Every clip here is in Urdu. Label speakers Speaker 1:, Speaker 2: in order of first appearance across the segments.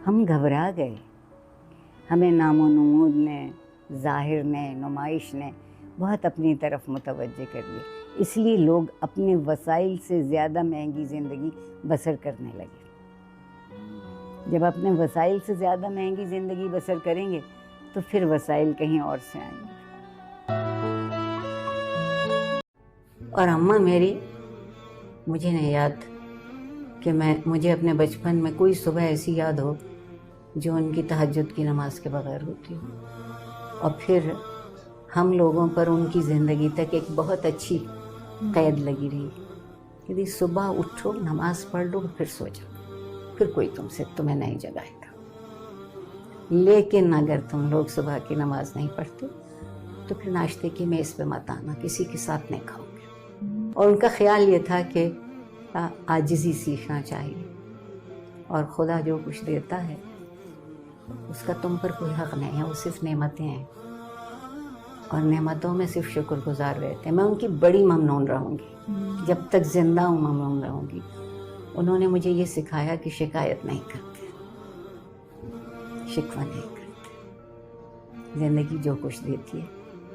Speaker 1: ہم گھبرا گئے. ہمیں نام و نمود نے، ظاہر نے، نمائش نے بہت اپنی طرف متوجہ کر لیے. اس لیے لوگ اپنے وسائل سے زیادہ مہنگی زندگی بسر کرنے لگے. جب اپنے وسائل سے زیادہ مہنگی زندگی بسر کریں گے تو پھر وسائل کہیں اور سے آئیں گے. اور اماں میری، مجھے نہیں یاد کہ مجھے اپنے بچپن میں کوئی صبح ایسی یاد ہو جو ان کی تہجد کی نماز کے بغیر ہوتی ہو. اور پھر ہم لوگوں پر ان کی زندگی تک ایک بہت اچھی قید لگی رہی کہ صبح اٹھو، نماز پڑھ لو، پھر سو جاؤ، پھر کوئی تمہیں نہیں جگائے گا. لیکن اگر تم لوگ صبح کی نماز نہیں پڑھتے تو پھر ناشتے کی میز پہ مت آنا، کسی کے ساتھ نہیں کھاؤ گے. اور ان کا خیال یہ تھا کہ عاجزی سیکھنا چاہیے، اور خدا جو کچھ دیتا ہے اس کا تم پر کوئی حق نہیں ہے، وہ صرف نعمتیں ہیں، اور نعمتوں میں صرف شکر گزار رہتے ہیں. میں ان کی بڑی ممنون رہوں گی، جب تک زندہ ہوں ممنون رہوں گی. انہوں نے مجھے یہ سکھایا کہ شکایت نہیں کرتے، شکوہ نہیں کرتے. زندگی جو کچھ دیتی ہے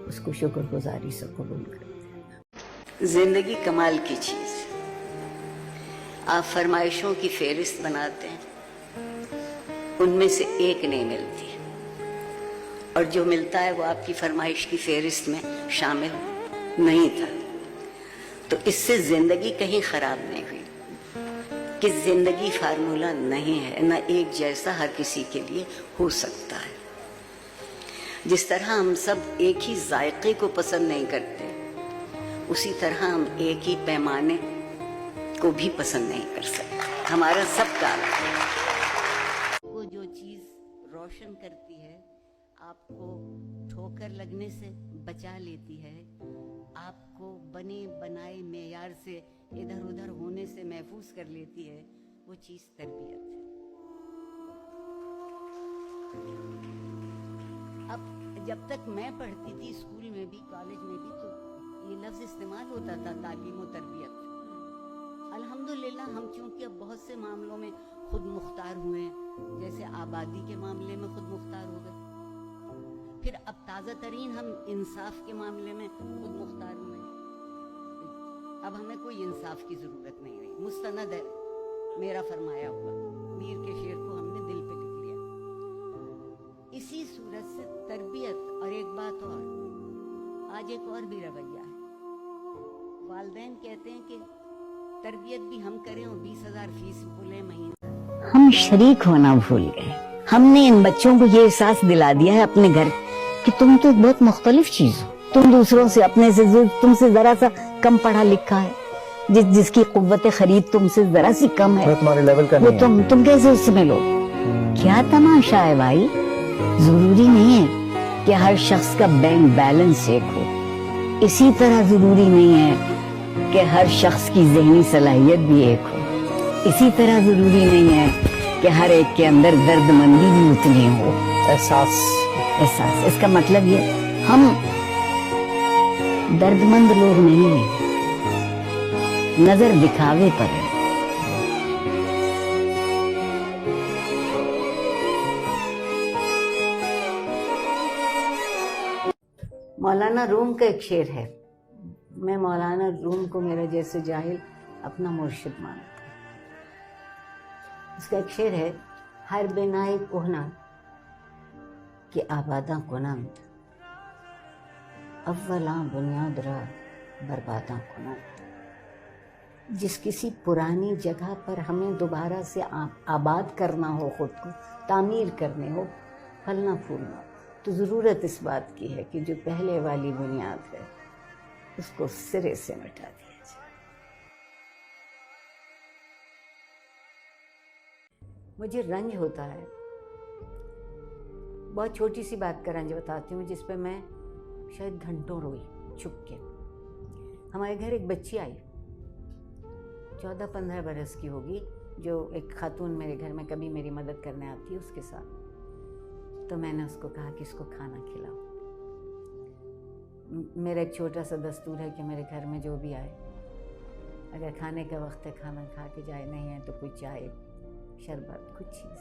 Speaker 1: اس کو شکر گزاری سے قبول کرتے ہیں. زندگی کمال کی چیز ہے. آپ فرمائشوں کی فہرست بناتے ہیں، ان میں سے ایک نہیں ملتی، اور جو ملتا ہے وہ آپ کی فرمائش کی فہرست میں شامل نہیں تھا. تو اس سے زندگی کہیں خراب نہیں ہوئی کہ زندگی فارمولہ نہیں ہے، نہ ایک جیسا ہر کسی کے لیے ہو سکتا ہے. جس طرح ہم سب ایک ہی ذائقے کو پسند نہیں کرتے، اسی طرح ہم ایک ہی پیمانے کو بھی پسند نہیں کر سکتے. ہمارا سب کا کو جو چیز روشن کرتی ہے، آپ کو ٹھوکر لگنے سے بچا لیتی ہے، آپ کو بنے بنائے معیار سے ادھر ادھر ہونے سے محفوظ کر لیتی ہے، وہ چیز تربیت ہے. اب جب تک میں پڑھتی تھی اسکول میں بھی، کالج میں بھی، تو یہ لفظ استعمال ہوتا تھا، تعلیم و تربیت. الحمدللہ ہم چونکہ اب بہت سے معاملوں میں خود مختار ہوئے ہیں، جیسے آبادی کے معاملے میں خود مختار ہو گئے، پھر اب تازہ ترین ہم انصاف کے معاملے میں خود مختار ہوئے. اب ہمیں کوئی انصاف کی ضرورت نہیں رہی، مستند ہے میرا فرمایا ہوا. میر کے شعر کو ہم نے دل پہ لکھ لیا. اسی صورت سے تربیت. اور ایک بات اور، آج ایک اور بھی رویہ ہے. والدین کہتے ہیں کہ تربیت بھی ہم کریں اور 20,000 فیس بولیں مہینہ. ہم شریک ہونا بھول گئے. ہم نے ان بچوں کو یہ احساس دلا دیا ہے اپنے گھر کہ تم تو ایک بہت مختلف چیز ہو، تم دوسروں سے، اپنے سے، تم سے ذرا سا کم پڑھا لکھا ہے، جس کی قوت خرید تم سے ذرا سی کم ہے،
Speaker 2: تمہارے لیول کا نہیں ہے،
Speaker 1: تم کیسے اس میں لو. کیا تماشا ہے بھائی. ضروری نہیں ہے کہ ہر شخص کا بینک بیلنس ایک ہو. اسی طرح ضروری نہیں ہے کہ ہر شخص کی ذہنی صلاحیت بھی ایک ہو. اسی طرح ضروری نہیں ہے کہ ہر ایک کے اندر درد مندی بھی اتنی ہو.
Speaker 2: احساس.
Speaker 1: اس کا مطلب یہ ہم درد مند لوگ نہیں ہیں، نظر دکھاوے پر ہے. مولانا روم کا ایک شعر ہے. میں مولانا روم کو میرا جیسے جاہل اپنا مرشد مانتا ہوں. اس کا ایک شعر ہے: ہر بنائے کہنا کہ آباداں کنند، اولاں بنیاد را برباداں کنند. جس کسی پرانی جگہ پر ہمیں دوبارہ سے آباد کرنا ہو، خود کو تعمیر کرنے ہو، پھلنا پھولنا ہو، تو ضرورت اس بات کی ہے کہ جو پہلے والی بنیاد ہے اس کو سرے سے مٹا دیا جائے. مجھے رنج ہوتا ہے، بہت چھوٹی سی بات کا رنج بتاتی ہوں جس پہ میں شاید گھنٹوں روئی چھپ کے. ہمارے گھر ایک بچی آئی، 14-15 برس کی ہوگی، جو ایک خاتون میرے گھر میں کبھی میری مدد کرنے آتی ہے اس کے ساتھ. تو میں نے اس کو کہا کہ اس کو کھانا کھلاؤ. میرا ایک چھوٹا سا دستور ہے کہ میرے گھر میں جو بھی آئے، اگر کھانے کا وقت ہے کھانا کھا کے جائے، نہیں ہے تو کوئی چائے، شربت، کچھ چیز.